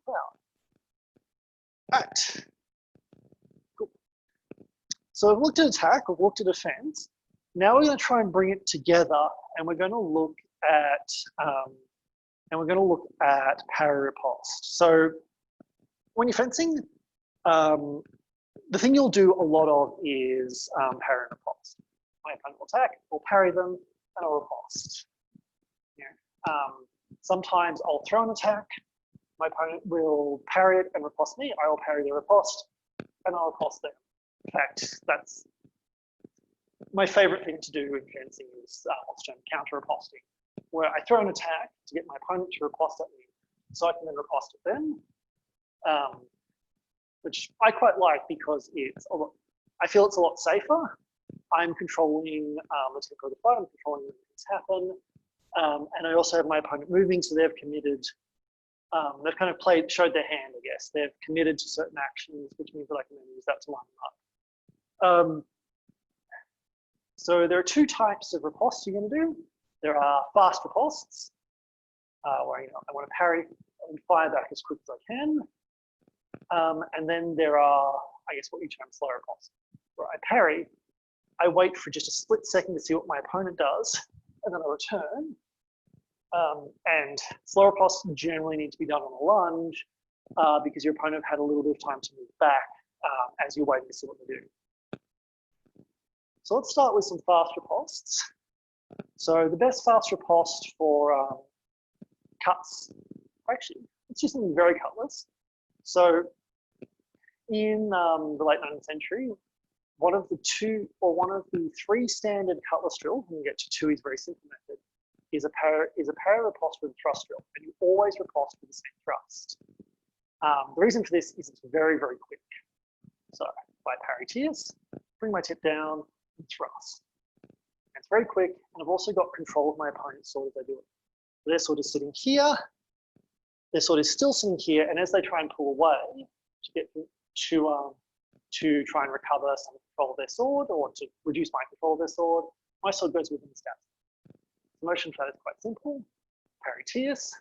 proud. Right. Cool. So we've looked at attack, we've looked at defense. Now we're going to try and bring it together, and we're going to look at parry riposte. So when you're fencing, the thing you'll do a lot of is parry and riposte. My opponent will attack, I'll parry them, and I'll riposte. Yeah. Sometimes I'll throw an attack, my opponent will parry it and riposte me, I will parry the riposte, and I'll riposte them. In fact, that's my favorite thing to do in fencing is what's termed counter riposting, where I throw an attack to get my opponent to riposte at me, so I can then riposte at them, which I quite like because I feel it's a lot safer. I'm controlling the tempo of the fight, I'm controlling when things happen, and I also have my opponent moving, so they've committed. They've kind of showed their hand, I guess. They've committed to certain actions, which means that I can then use that to line them up. So there are two types of ripostes you're going to do. There are fast ripostes, where I want to parry and fire back as quick as I can. And then there are, I guess, what you term slow riposte, where I parry, I wait for just a split second to see what my opponent does, and then I return. And slow ripostes generally need to be done on a lunge because your opponent had a little bit of time to move back as you're waiting to see what they do. So let's start with some fast ripostes. So the best fast riposte for cuts, actually, it's just something very cutlass. So in the late 19th century, one of the three standard cutlass drills, and you get to two is very simple method, is a parry riposte with a thrust drill, and you always riposte with the same thrust. The reason for this is it's very, very quick. So if I parry tierce, bring my tip down, and thrust. And it's very quick, and I've also got control of my opponent's sword as I do it. Their sword is sitting here, their sword is still sitting here, and as they try and pull away to get to try and recover some control of their sword or to reduce my control of their sword, my sword goes within the stance. The motion for that is quite simple. Parry tierce,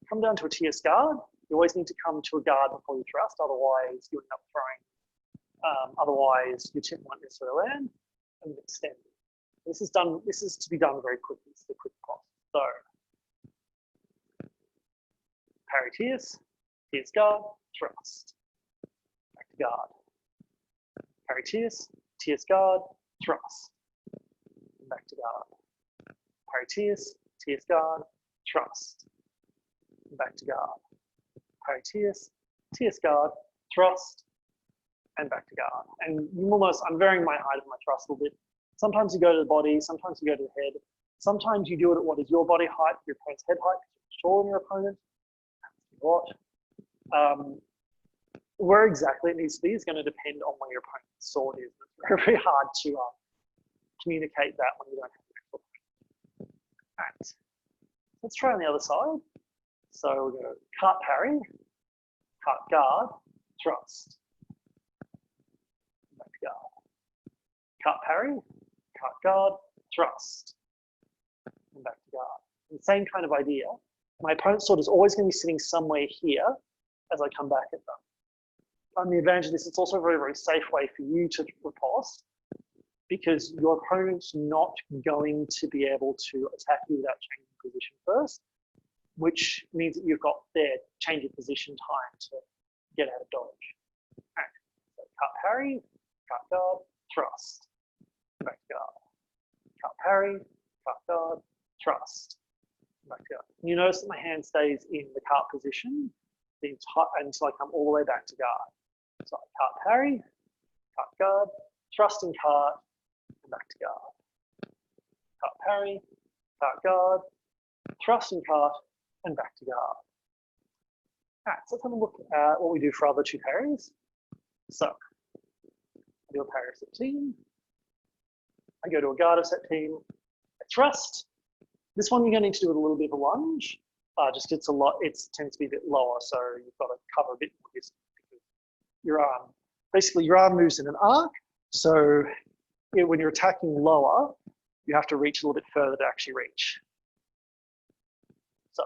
come down to a tierce guard. You always need to come to a guard before you thrust, otherwise you end up throwing. Otherwise your tip won't necessarily land, and extend. This is to be done very quickly. It's the quick pop. So parry tierce, tierce guard, thrust. Back to guard. Parry tierce, tierce guard, thrust. Back to guard. Parry tierce, tierce guard, thrust. Back to guard. Parry tierce, tierce guard, thrust, and back to guard. And I'm varying my height of my thrust a little bit. Sometimes you go to the body, sometimes you go to the head. Sometimes you do it at what is your body height, your opponent's head height, because you're taller than your opponent. What? Where exactly it needs to be is going to depend on where your opponent's sword is. It's very, very hard to communicate that when you don't have an actual opponent. All right. Let's try on the other side. So we'll go cut parry, cut guard, thrust. Back to guard. Cut parry, cut guard, thrust. And back to guard. And the same kind of idea. My opponent's sword is always going to be sitting somewhere here as I come back at them. And the advantage of this, it's also a very, very safe way for you to riposte because your opponent's not going to be able to attack you without changing position first, which means that you've got their change of position time to get out of dodge. All right. So cut parry, cut guard, thrust. Back to guard. Cut parry, cut guard, thrust. Back to guard. You notice that my hand stays in the cut position until I come all the way back to guard. So I cut parry, cut guard, thrust and cut, and back to guard. Cut parry, cut guard, thrust and cut, and back to guard. All right, so let's have a look at what we do for other two parries. So I do a parry set team. I go to a guard set team. I thrust. This one you're going to need to do with a little bit of a lunge. Just it's tends to be a bit lower, so you've got to cover a bit more distance because your arm, basically your arm moves in an arc. So when you're attacking lower, you have to reach a little bit further to actually reach. So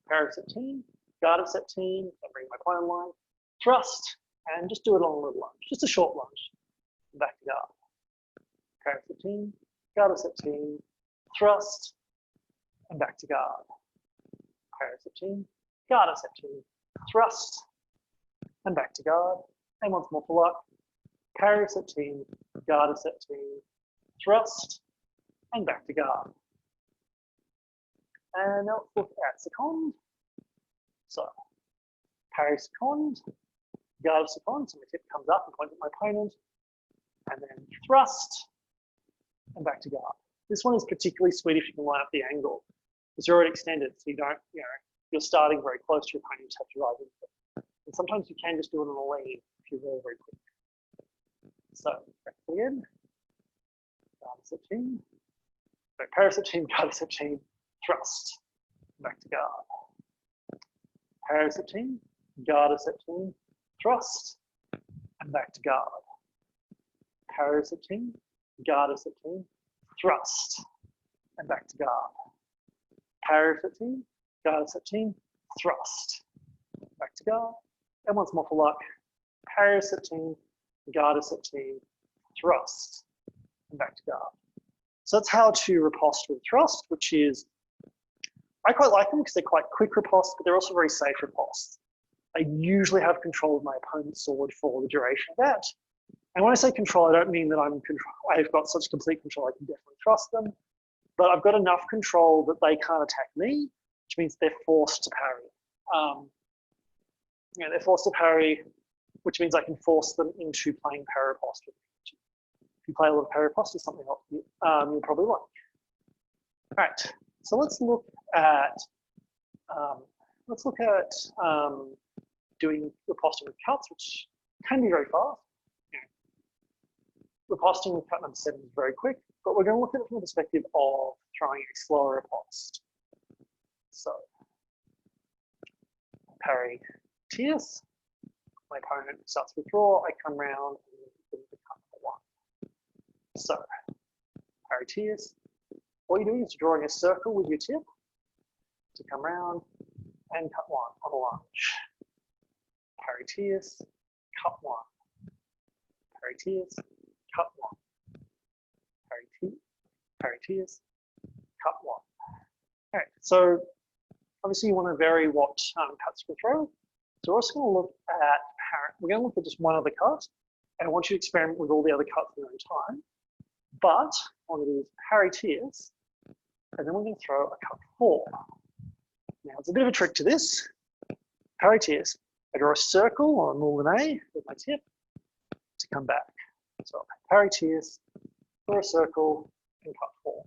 parry set team, guard of set team, I bring my opponent line, thrust, and just do it on a little lunge, just a short lunge, back to guard. Parry of set team, guard of set team, thrust, and back to guard. Parry of set team, guard of set team, thrust, and back to guard. And once more for luck, parry of set team, guard of set team, thrust, and back to guard. And now let's look at second. So, parry second, guard of second, so my tip comes up and points at my opponent, and then thrust, and back to guard. This one is particularly sweet if you can line up the angle, because you're already extended, so you don't, you're starting very close to your opponent, you just have to rise into it. And sometimes you can just do it on a lean if you're very, very quick. So, back again, guard of set team, so parry of set team, guard of set team, thrust, back to guard. Parry of set team, guard of set team, thrust, and back to guard. Parry of set team, guard of set team, thrust, and back to guard. Parry of set team, guard of set team, thrust, back to guard. And once more for luck, parry of set team, guard of set team, thrust, and back to guard. So that's how to riposte with thrust, which is, I quite like them because they're quite quick ripostes, but they're also very safe ripostes. I usually have control of my opponent's sword for the duration of that. And when I say control, I don't mean that I've got such complete control I can definitely trust them, but I've got enough control that they can't attack me, which means they're forced to parry. They're forced to parry, which means I can force them into playing parry riposte with me. If you play a lot of parry riposte, it's something else you'll probably like. All right, so let's look at doing riposting with cuts, which can be very fast. Riposting with cut number 7 is very quick, but we're going to look at it from the perspective of throwing a slower riposte. So, parry tierce. My opponent starts to withdraw. I come round and give the cut number 1. So, parry tierce. All you're doing is drawing a circle with your tip to come round and cut 1 on a lunge. Parry tierce, cut 1. Parry tierce, cut 1. Parry tierce, cut 1. Okay, so obviously you want to vary what cuts you throw. So we're also going to look at we're going to look at just one other cut, and I want you to experiment with all the other cuts in your own time. But what I'm going to do is parry tierce, and then we're going to throw a cut 4. Now, it's a bit of a trick to this. Parry tierce, I draw a circle or more than A with my tip to come back. So parry tierce, draw a circle, and cut 4.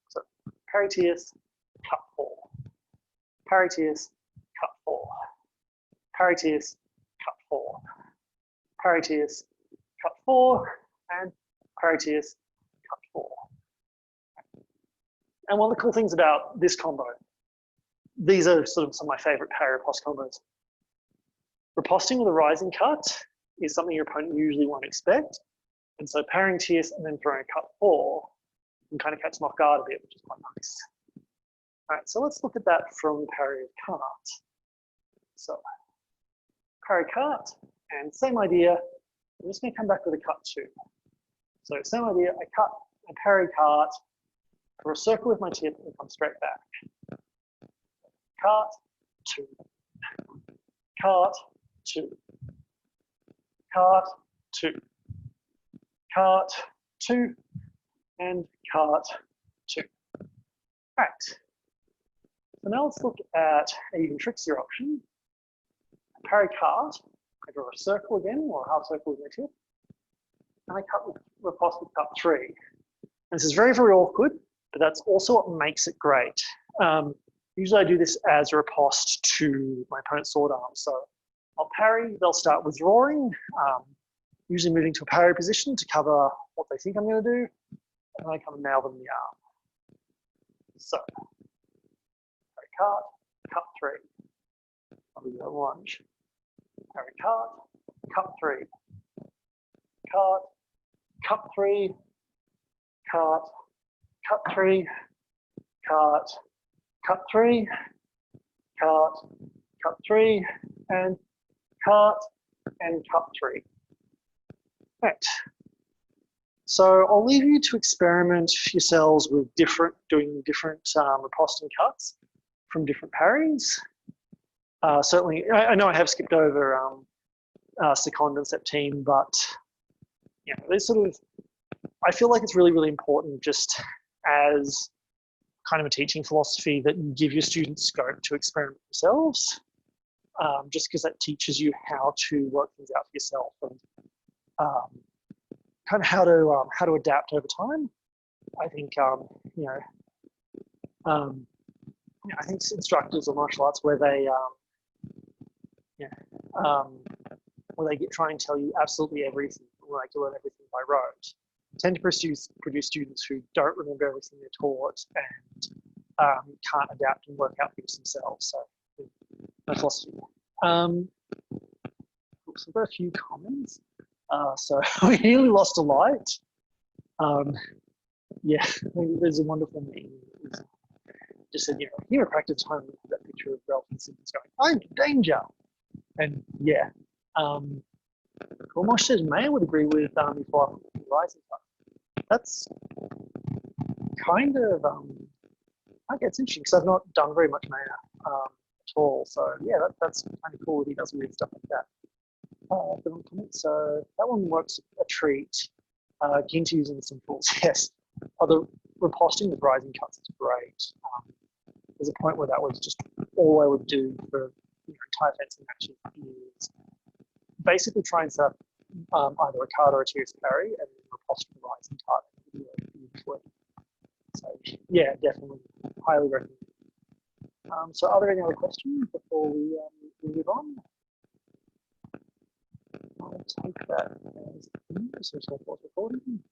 So parry tierce, cut 4. Parry tierce, cut 4. Parry tierce, cut 4. Parry tierce, cut 4, and parry tierce, cut 4. And one of the cool things about this combo, these are sort of some of my favorite parry riposte combos. Riposting with a rising cut is something your opponent usually won't expect. And so parrying tierce and then throwing a cut 4 can kind of catch them off guard a bit, which is quite nice. All right, so let's look at that from parry cut. So parry cut, and same idea. I'm just going to come back with a cut 2. So same idea, I parry cut, I draw a circle with my tip and come straight back. Cut, 2. Cut, 2. Cut, 2. Cut, 2. And cut, 2. Right. So now let's look at an even trickier option. Parry cut, I draw a circle again, or a half circle with my tip, and I cut with riposte with cut 3. And this is very, very awkward, but that's also what makes it great. Usually I do this as a riposte to my opponent's sword arm. So I'll parry, they'll start withdrawing, usually moving to a parry position to cover what they think I'm going to do, and then I come and nail them in the arm. So, parry cut 3. I'll do that lunge. Parry cut 3. Cut 3. Cut 3. Cut 3. Cut cut 3, and cut, and cut 3. Right. So I'll leave you to experiment yourselves with doing different riposte and cuts from different parries. Certainly, I know I have skipped over second and septime, but you know, there's sort of, I feel like it's really, really important just as kind of a teaching philosophy that you give your students scope to experiment themselves, just because that teaches you how to work things out for yourself and kind of how to adapt over time. I think I think instructors of martial arts where they try and tell you absolutely everything, like you learn everything by rote, tend to produce students who don't remember everything they're taught and can't adapt and work out things themselves. So, my philosophy. Oops, I've got a few comments. So we nearly lost a light. Yeah, there's a wonderful meme. Just said, you know, here at practice time, that picture of Ralph and Simpsons going, "I'm in danger," and yeah. Almost says May would agree with before rising up. That's kind of I guess it's interesting because I've not done very much Maya at all. So yeah, that's kind of cool that he does weird stuff like that. So that one works a treat. Keen to using the simples, yes. The riposting with rising cuts is great. There's a point where that was just all I would do for entire fencing matches is basically try and set up either a card or a tierce parry and then riposte with rising cut. So yeah, definitely highly recommend. So are there any other questions before we move on? I'll take that as so pause recording.